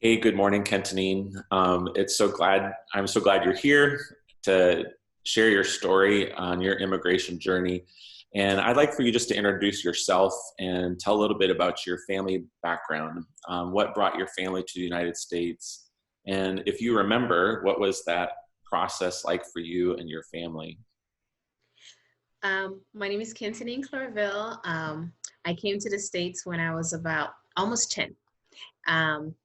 Hey, good morning, Kentonine. I'm so glad you're here to share your story on your immigration journey. And I'd like for you just to introduce yourself and tell a little bit about your family background. What brought your family to the United States? And if you remember, what was that process like for you and your family? My name is Kentonine Clervil. I came to the States when I was about almost 10. Um,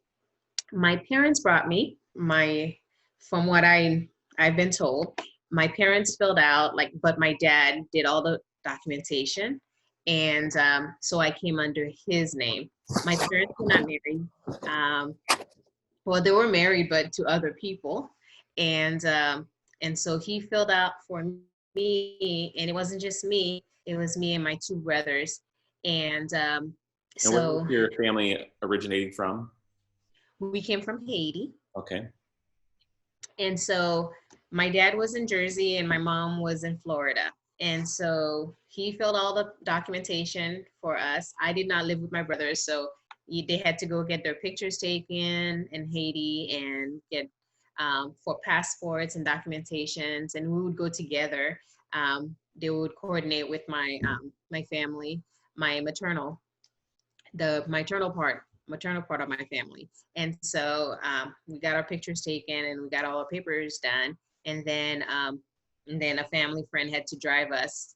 my parents brought me. From what I've been told, my parents filled out but my dad did all the documentation, and so I came under his name. My parents were not married. Um, well, they were married, but to other people, and um, and so he filled out for me, and it wasn't just me; it was me and my two brothers, and And where was so your family originating from? we came from Haiti, Okay. and so my dad was in Jersey, and my mom was in Florida, and so he filled all the documentation for us. I did not live with my brothers, so they had to go get their pictures taken in Haiti and get for passports and documentations, and we would go together. They would coordinate with my family, my maternal part of my family, and so we got our pictures taken and we got all our papers done, and then a family friend had to drive us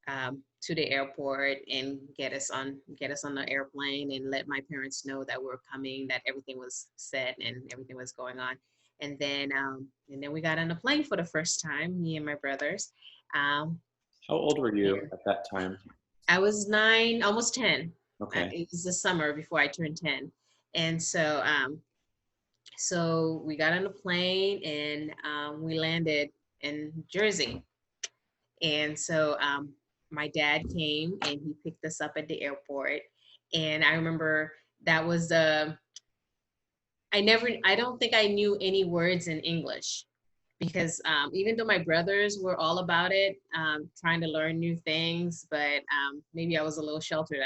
to the airport and get us on the airplane and let my parents know that we're coming, that everything was set and everything was going on. And then we got on the plane for the first time, me and my brothers. Um, How old were you and at that time? I was 9, almost 10. Okay. It was the summer before I turned 10. And so we got on the plane and we landed in Jersey. And so my dad came and he picked us up at the airport. And I remember that was I don't think I knew any words in English because even though my brothers were all about it, trying to learn new things, but maybe I was a little sheltered.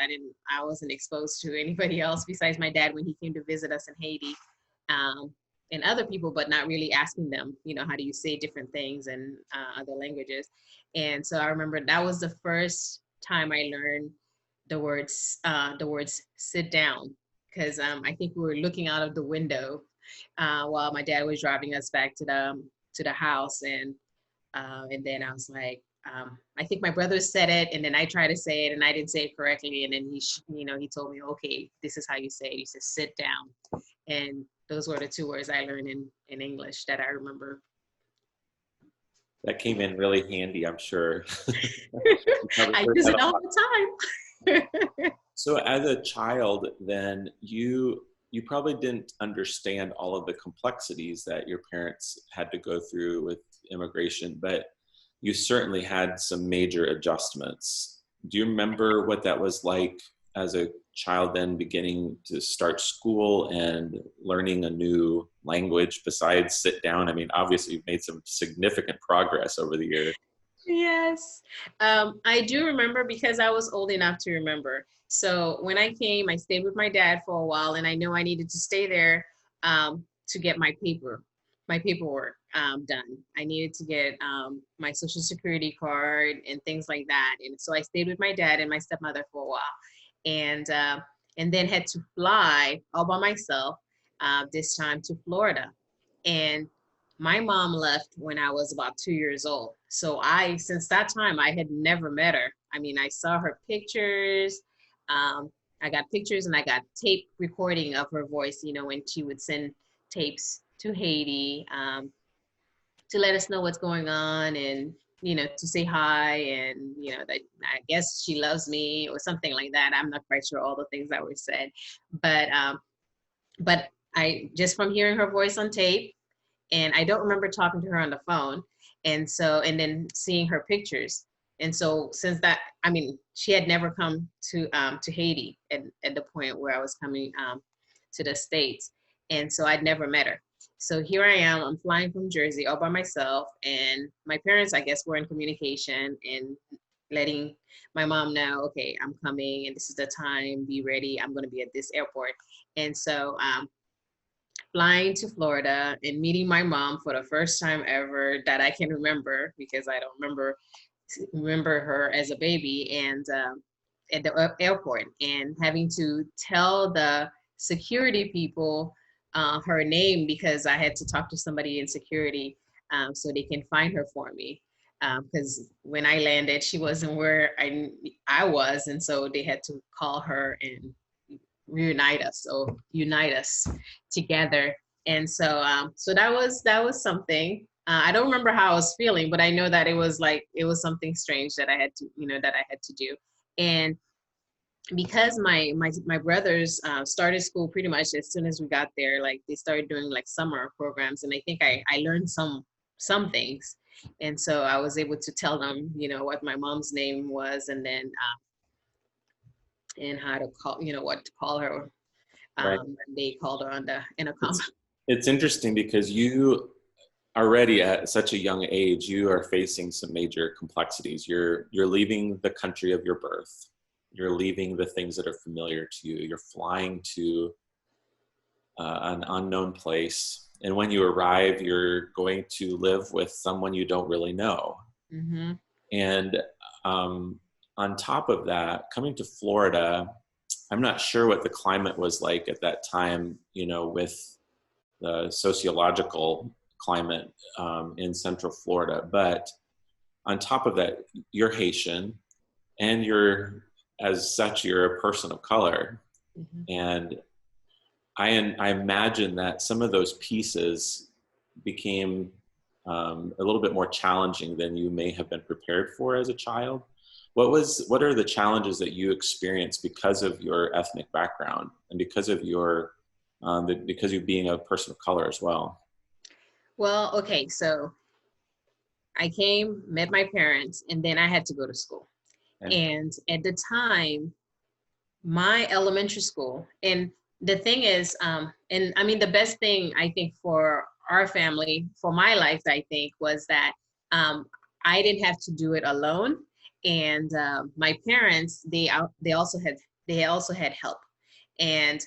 I wasn't exposed to anybody else besides my dad when he came to visit us in Haiti, um, and other people, but not really asking them, how do you say different things in other languages. And so I remember that was the first time I learned the words sit down, because I think we were looking out of the window while my dad was driving us back to the house, and then I was like, I think my brother said it, and then I tried to say it, and I didn't say it correctly, and then he told me, okay, this is how you say it. He said, sit down, and those were the two words I learned in English that I remember. That came in really handy, I'm sure. You probably I heard use that it a all lot. the time. So as a child, then you probably didn't understand all of the complexities that your parents had to go through with immigration, but you certainly had some major adjustments. Do you remember what that was like as a child then beginning to start school and learning a new language besides sit down? I mean, obviously you've made some significant progress over the years. Yes. I do remember because I was old enough to remember. So when I came, I stayed with my dad for a while, and I know I needed to stay there to get my paperwork done. I needed to get my social security card and things like that. And so I stayed with my dad and my stepmother for a while, and uh, and then had to fly all by myself this time to Florida. And my mom left when I was about 2 years old. So since that time, I had never met her. I mean, I saw her pictures. Um, I got pictures and I got tape recording of her voice, when she would send tapes to Haiti to let us know what's going on, and, to say hi, and, that I guess she loves me or something like that. I'm not quite sure all the things that were said, but I just from hearing her voice on tape, and I don't remember talking to her on the phone. And then seeing her pictures. And so since that, I mean, she had never come to Haiti at the point where I was coming to the States. And so I'd never met her. So here I am, I'm flying from Jersey all by myself. And my parents, I guess, were in communication and letting my mom know, okay, I'm coming and this is the time, be ready. I'm going to be at this airport. And so flying to Florida and meeting my mom for the first time ever that I can remember, because I don't remember her as a baby, and at the airport, and having to tell the security people her name, because I had to talk to somebody in security so they can find her for me. Because when I landed, she wasn't where I was, and so they had to call her and reunite us, so unite us together. And so that was something. I don't remember how I was feeling, but I know that it was something strange that I had to, that I had to do. And because my brothers started school pretty much as soon as we got there, like they started doing like summer programs, and I think I learned some things, and so I was able to tell them, what my mom's name was, and then and how to call, what to call her. Right. And they called her on the intercom. It's interesting because you already at such a young age, you are facing some major complexities. You're leaving the country of your birth. You're leaving the things that are familiar to you. You're flying to an unknown place. And when you arrive, you're going to live with someone you don't really know. Mm-hmm. And on top of that, coming to Florida, I'm not sure what the climate was like at that time, with the sociological climate in Central Florida. But on top of that, you're Haitian, and as such, you're a person of color. Mm-hmm. And I imagine that some of those pieces became a little bit more challenging than you may have been prepared for as a child. What are the challenges that you experienced because of your ethnic background and because of because you being a person of color as well? Well, okay, so I came, met my parents, and then I had to go to school. Okay. And at the time, my elementary school, and the thing is, and I mean, the best thing I think for our family, for my life, I think, was that um, I didn't have to do it alone. And my parents, they also had help, and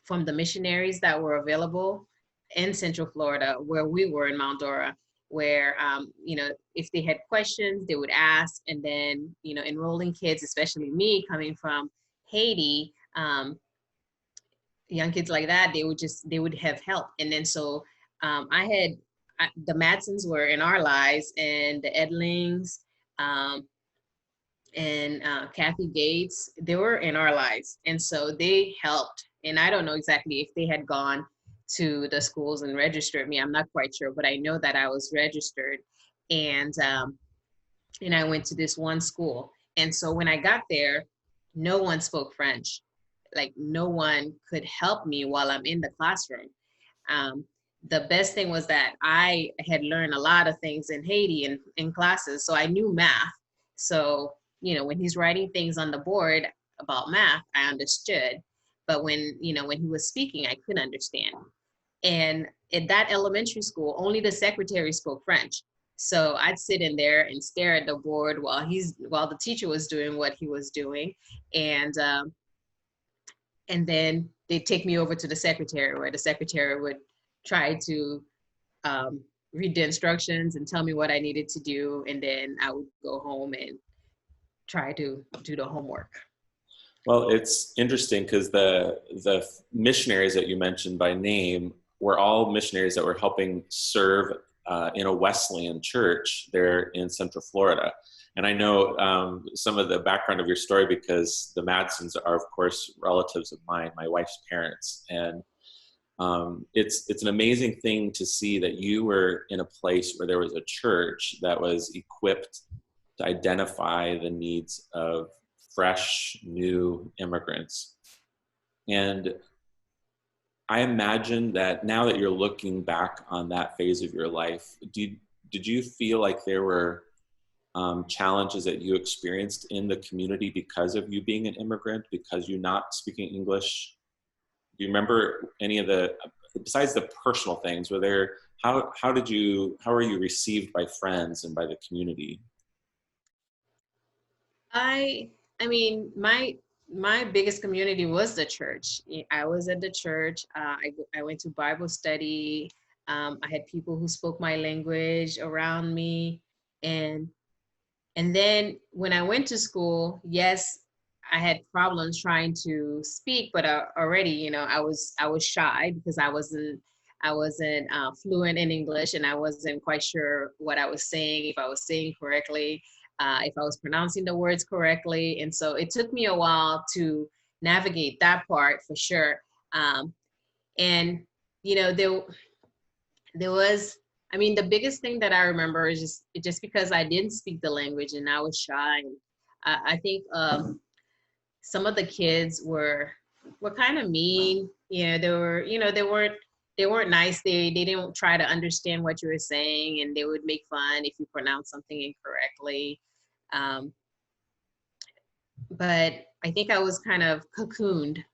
from the missionaries that were available in Central Florida, where we were in Mount Dora, where if they had questions, they would ask, and then enrolling kids, especially me coming from Haiti, young kids like that, they would have help. And then so the Madsons were in our lives, and the Edlings, um, and Kathy Gates, they were in our lives. And so they helped. And I don't know exactly if they had gone to the schools and registered me. I'm not quite sure, but I know that I was registered. And I went to this one school. And so when I got there, no one spoke French. Like no one could help me while I'm in the classroom. Um, the best thing was that I had learned a lot of things in Haiti in classes, so I knew math. So, when he's writing things on the board about math, I understood. But when he was speaking, I couldn't understand. And at that elementary school, only the secretary spoke French. So I'd sit in there and stare at the board while the teacher was doing what he was doing, and then they'd take me over to the secretary, where the secretary would try to read the instructions and tell me what I needed to do, and then I would go home and try to do the homework. Well, it's interesting because the missionaries that you mentioned by name were all missionaries that were helping serve in a Wesleyan church there in Central Florida. And I know some of the background of your story because the Madsons are, of course, relatives of mine, my wife's parents. And it's an amazing thing to see that you were in a place where there was a church that was equipped to identify the needs of fresh, new immigrants. And I imagine that now that you're looking back on that phase of your life, did you feel like there were challenges that you experienced in the community because of you being an immigrant, because you're not speaking English? Do you remember any of besides the personal things, how were you received by friends and by the community? I mean, My biggest community was the church. I was at the church. I went to Bible study. I had people who spoke my language around me, and and then when I went to school, yes, I had problems trying to speak, but already, I was shy because I wasn't fluent in English, and I wasn't quite sure what I was saying, if I was saying correctly, if I was pronouncing the words correctly, and so it took me a while to navigate that part for sure. Um, and you know, there was, I mean, the biggest thing that I remember is just because I didn't speak the language and I was shy. And I think some of the kids were kind of mean. They weren't nice. They didn't try to understand what you were saying, and they would make fun if you pronounce something incorrectly. Um, but I think I was kind of cocooned,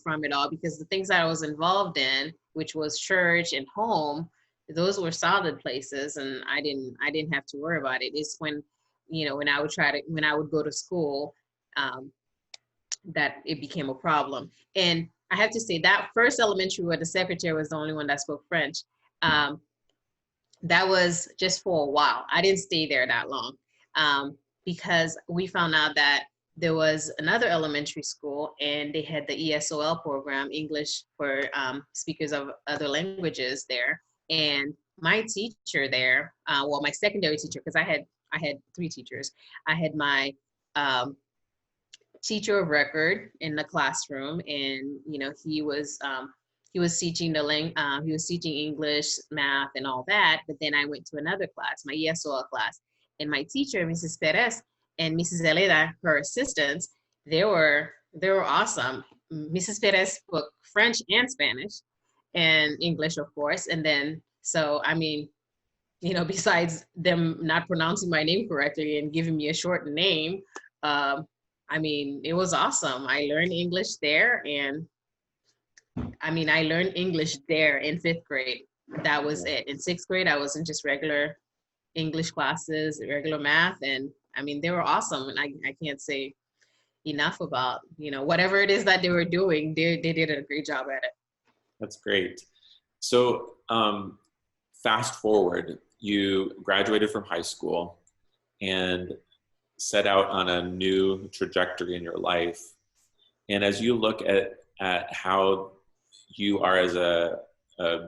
from it all, because the things that I was involved in, which was church and home, those were solid places, and I didn't have to worry about it. It's when I would go to school, um, that it became a problem. And I have to say that first elementary where the secretary was the only one that spoke French, um, that was just for a while. I didn't stay there that long, because we found out that there was another elementary school and they had the ESOL program, English for speakers of other languages there. And my teacher there, well, my secondary teacher, because I had three teachers. I had my teacher of record in the classroom, and he was teaching he was teaching English, math, and all that. But then I went to another class, my ESOL class, and my teacher, Mrs. Perez, and Mrs. Eleda, her assistants, they were awesome. Mrs. Perez spoke French and Spanish and English, of course. And then, so I mean, besides them not pronouncing my name correctly and giving me a short name, um, I mean, it was awesome. I learned English there, and I mean, I learned English there in fifth grade. That was it. In sixth grade, I was in just regular English classes, regular math, and I mean, they were awesome. And I can't say enough about, whatever it is that they were doing, they did a great job at it. That's great. So fast forward, you graduated from high school and set out on a new trajectory in your life. And as you look at how you are as a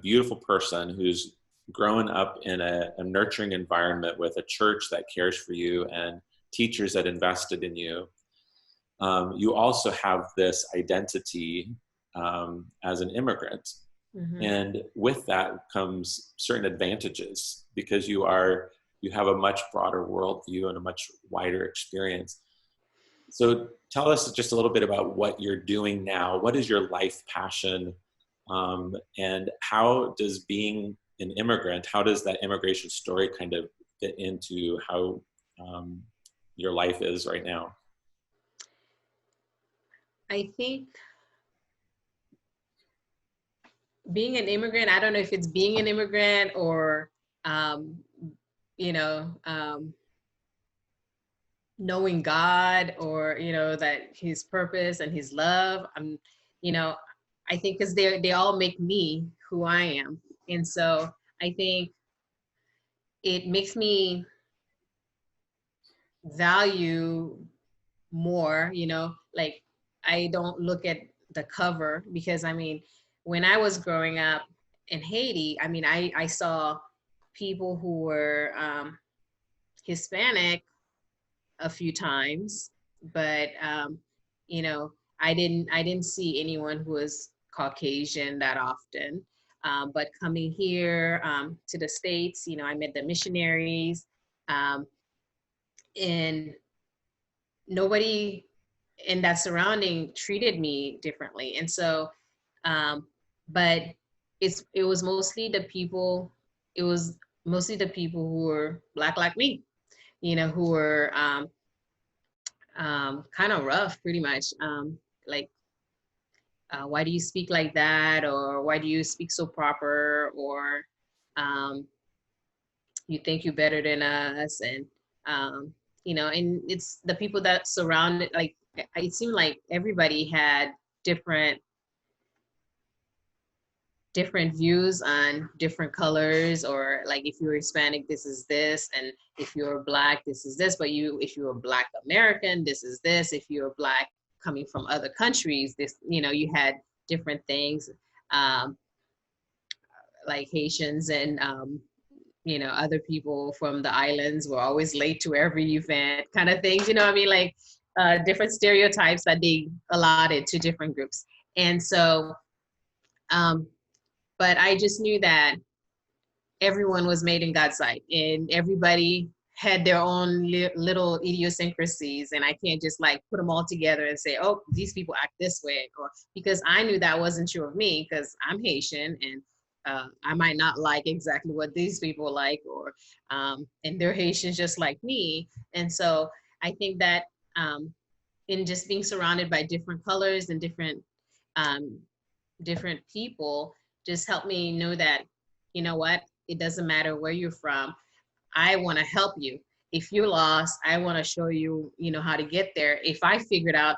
beautiful person who's grown up in a nurturing environment with a church that cares for you and teachers that invested in you, you also have this identity as an immigrant. Mm-hmm. And with that comes certain advantages because you have a much broader worldview and a much wider experience. So tell us just a little bit about what you're doing now. What is your life passion? And how does being an immigrant, how does that immigration story kind of fit into how your life is right now? I think being an immigrant, I don't know if it's being an immigrant or, um, you know, um, knowing God, or, that his purpose and his love. You know, I think because they all make me who I am. And so I think it makes me value more, like I don't look at the cover, because I mean, when I was growing up in Haiti, I mean, I saw people who were Hispanic a few times, but you know, I didn't see anyone who was Caucasian that often. But coming here to the States, I met the missionaries, um, and nobody in that surrounding treated me differently. And so, um, but it was mostly the people. It was mostly the people who were Black like me, who were kind of rough, pretty much. Like, why do you speak like that? Or why do you speak so proper? Or um, you think you're better than us? And, and it's the people that surrounded, like it seemed like everybody had different views on different colors, or like if you're Hispanic, this is this, and if you're Black, this is this. But if you're Black American, this is this. If you're Black coming from other countries, this, you had different things. Um, like Haitians and other people from the islands were always late to every event, kind of things. What I mean? Like different stereotypes that they allotted to different groups. And so, but I just knew that everyone was made in God's sight, and everybody had their own little idiosyncrasies, and I can't just like put them all together and say, oh, these people act this way, or because I knew that wasn't true of me, because I'm Haitian, and I might not like exactly what these people like, or and they're Haitians just like me. And so I think that in just being surrounded by different colors and um, different people just helped me know that, you know what, it doesn't matter where you're from. I want to help you. If you're lost, I want to show you, how to get there. If I figured out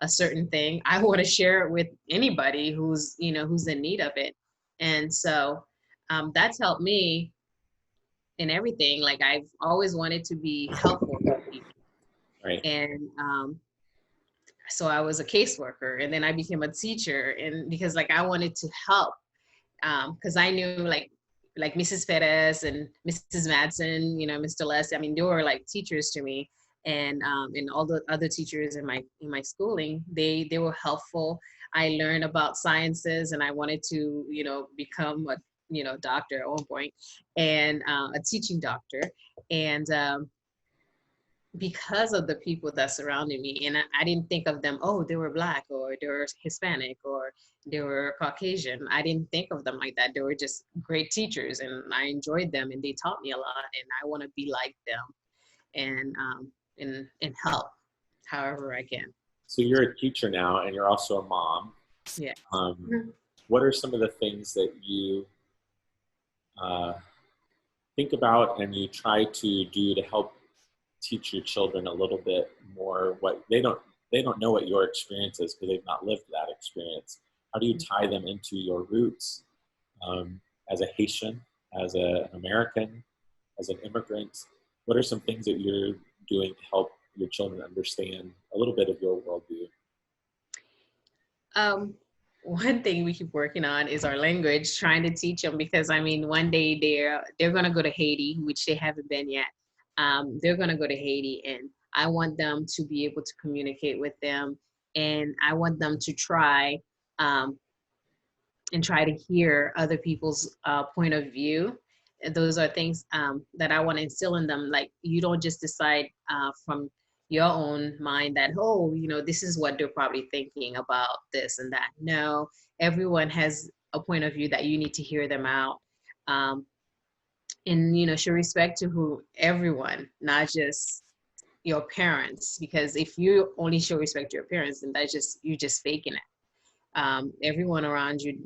a certain thing, I want to share it with anybody who's in need of it. And so that's helped me in everything. Like I've always wanted to be helpful to people. Right. And so I was a caseworker, and then I became a teacher, and because like I wanted to help, because I knew like Mrs. Perez and Mrs. Madsen, Mr. Les. I mean, they were like teachers to me, and all the other teachers in my schooling, they were helpful. I learned about sciences, and I wanted to become a doctor at one point, and a teaching doctor, and because of the people that surrounded me. And I didn't think of them, oh, they were Black, or they were Hispanic, or they were Caucasian. I didn't think of them like that. They were just great teachers, and I enjoyed them, and they taught me a lot, and I want to be like them, and help however I can. So you're a teacher now, and you're also a mom. Yeah. What are some of the things that you think about and you try to do to help teach your children a little bit more? What they don't know what your experience is because they've not lived that experience. How do you tie them into your roots as a Haitian, as an American, as an immigrant? What are some things that you're doing to help your children understand a little bit of your worldview? One thing we keep working on is our language, trying to teach them, because I mean, one day they're gonna go to Haiti, which they haven't been yet. They're gonna go to Haiti, and I want them to be able to communicate with them, and I want them to try and try to hear other people's point of view. And those are things that I want to instill in them. Like, you don't just decide from your own mind that, oh, this is what they're probably thinking about this and that. No, everyone has a point of view that you need to hear them out. And show respect to everyone, not just your parents, because if you only show respect to your parents, then you're just faking it. Everyone around you,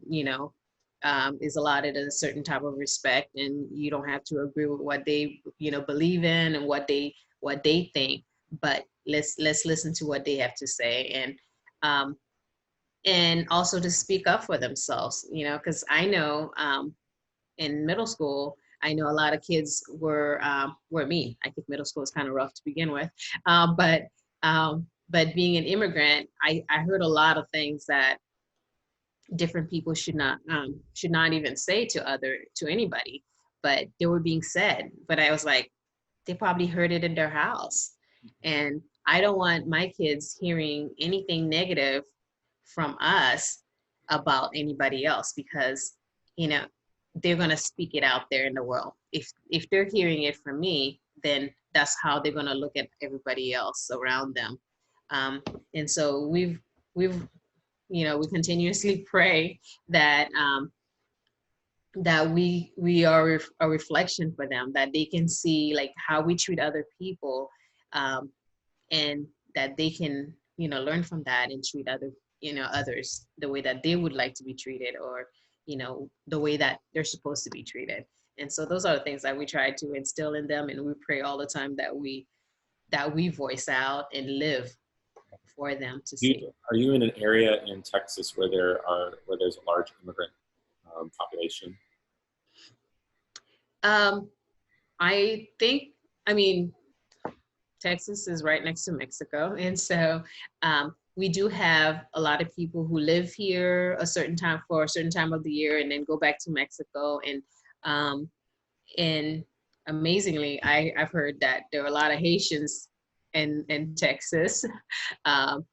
is allotted a certain type of respect, and you don't have to agree with what they, believe in and what they think, but let's listen to what they have to say, and also to speak up for themselves, because I know in middle school, I know a lot of kids were mean. I think middle school is kind of rough to begin with, but being an immigrant, I heard a lot of things that different people should not even say to anybody, but they were being said. But I was like, they probably heard it in their house, and I don't want my kids hearing anything negative from us about anybody else, because they're going to speak it out there in the world. If they're hearing it from me, then that's how they're going to look at everybody else around them. And so we continuously pray that that we are a reflection for them, that they can see like how we treat other people, and that they can learn from that and treat others the way that they would like to be treated, or the way that they're supposed to be treated. And so those are the things that we try to instill in them, and we pray all the time that we voice out and live for them to You, see. are you in an area in Texas where there's a large immigrant population? Um, I think, I mean, Texas is right next to Mexico. And so we do have a lot of people who live here a certain time for a certain time of the year and then go back to Mexico. Um, and amazingly, I've heard that there are a lot of Haitians in Texas. Um,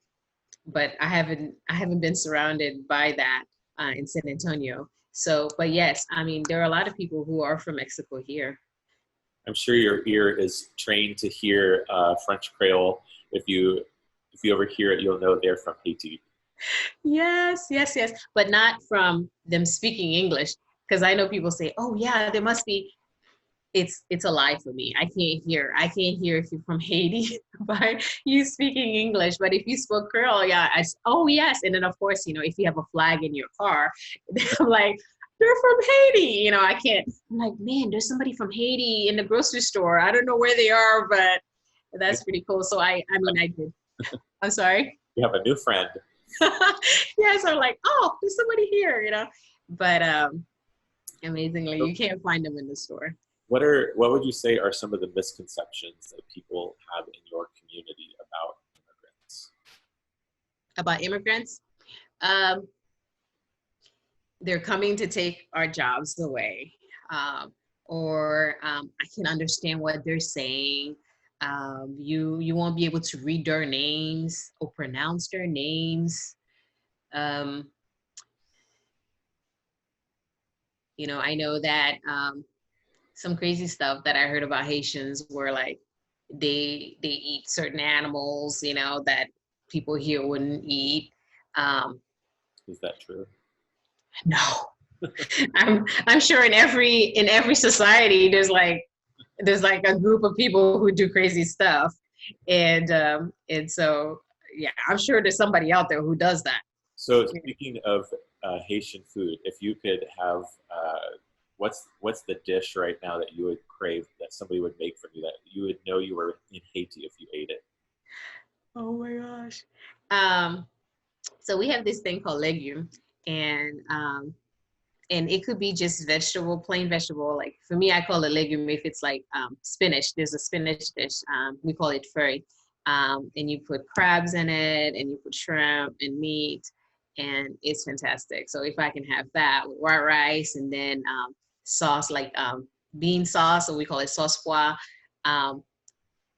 but I haven't been surrounded by that in San Antonio. So, but yes, I mean, there are a lot of people who are from Mexico here. I'm sure your ear is trained to hear French Creole. If you ever hear it, you'll know they're from Haiti. Yes, yes, yes, but not from them speaking English, because I know people say, "Oh yeah, there must be." It's a lie for me. I can't hear if you're from Haiti by you speaking English. But if you spoke Creole, yeah, oh yes. And then of course, if you have a flag in your car, I'm like, they're from Haiti. I can't. I'm like, man, there's somebody from Haiti in the grocery store. I don't know where they are, but that's pretty cool. So I mean, I did. I'm sorry. You have a new friend. Yeah, so I'm like, oh, there's somebody here. But amazingly, you can't find them in the store. What would you say are some of the misconceptions that people have in your community about immigrants? About immigrants. Um, they're coming to take our jobs away. Or I can understand what they're saying. You won't be able to read their names or pronounce their names. Um, I know that some crazy stuff that I heard about Haitians were like they eat certain animals, that people here wouldn't eat. Um, Is that true? no, I'm sure in every society there's like a group of people who do crazy stuff, and so yeah, I'm sure there's somebody out there who does that. So speaking of Haitian food, if you could have, what's the dish right now that you would crave that somebody would make for you that you would know you were in Haiti if you ate it? Oh my gosh. Um, so we have this thing called legume, and it could be just vegetable, plain vegetable. Like for me, I call it legume if it's like spinach. There's a spinach dish. We call it furry. And you put crabs in it, and you put shrimp and meat, and it's fantastic. So if I can have that with white rice and then sauce like bean sauce, or we call it sauce pois, um,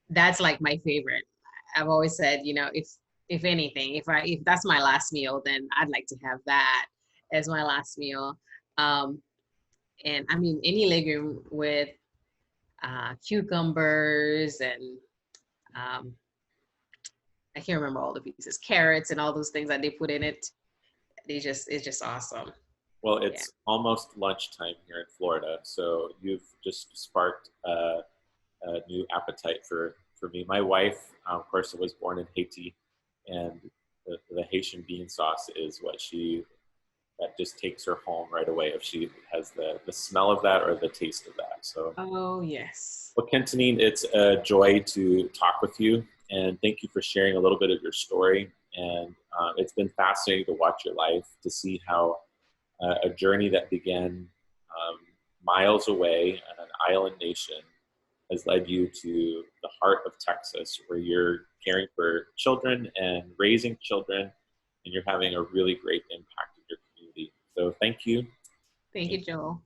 that's like my favorite. I've always said, if anything, if that's my last meal, then I'd like to have that as my last meal. Um, and I mean, any legume with cucumbers and um, I can't remember all the pieces, carrots and all those things that they put in it. It's just awesome. Well, Yeah. it's almost lunchtime here in Florida, so you've just sparked a new appetite for me. My wife, of course, was born in Haiti, and the Haitian bean sauce is what that just takes her home right away if she has the smell of that or the taste of that. So, Oh yes. well, Kentonine, it's a joy to talk with you, and thank you for sharing a little bit of your story. And it's been fascinating to watch your life, to see how a journey that began miles away in an island nation has led you to the heart of Texas, where you're caring for children and raising children, and you're having a really great impact in your community. So thank you. Thank you, Joel.